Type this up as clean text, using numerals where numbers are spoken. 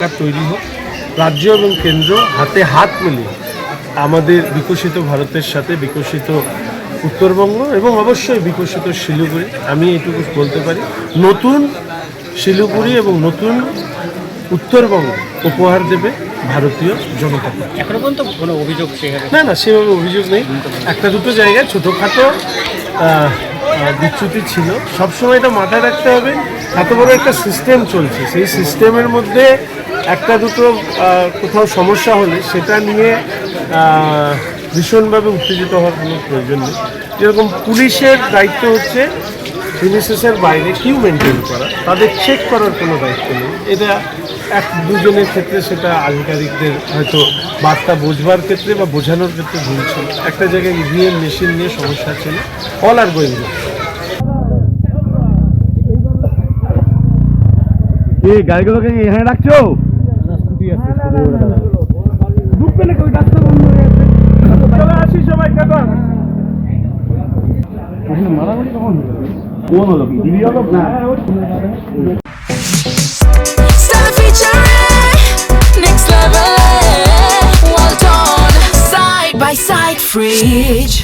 সরকার তৈরি হোক, রাজ্য এবং কেন্দ্র হাতে হাত মিলিয়ে আমাদের বিকশিত ভারতের সাথে বিকশিত উত্তরবঙ্গ এবং অবশ্যই বিকশিত শিলিগুড়ি, আমি এটুকু বলতে পারি, নতুন শিলিগুড়ি এবং নতুন উত্তরবঙ্গ উপহার দেবে ভারতীয় জনতা পার্টি। এখনো পর্যন্ত কোনো অভিযোগ না, সেভাবে অভিযোগ নেই। একটা দুটো জায়গায় ছোটোখাটো বিচ্যুতি ছিল, সবসময় এটা মাথায় রাখতে হবে। এত বড় একটা সিস্টেম চলছে, সেই সিস্টেমের মধ্যে একটা দুটো কোথাও সমস্যা হলে সেটা নিয়ে ভীষণভাবে উত্তেজিত হওয়ার কোনো প্রয়োজন নেই। যেরকম পুলিশের দায়িত্ব হচ্ছে প্রিমিসেসের বাইরে কিউ মেনটেন করা, তাদের চেক করার কোনো দায়িত্ব নেই। এটা এক দুজনের ক্ষেত্রে সেটা আধিকারিকদের হয়তো বার্তা বোঝবার ক্ষেত্রে বা বোঝানোর ক্ষেত্রে ভুল ছিল। একটা জায়গায় ইভিএম মেশিন নিয়ে সমস্যা ছিল। All are going good. এই গাড়িগুলোকে এখানে রাখছো? ঢুকবে না, ওই রাস্তা বন্ধ হয়ে গেছে। চলে আসি সবাই, কাকা মারামারি কখন কোন হলো? কি দিদি হলো না? Stella featuring next level. Well done, side by side, Fridge.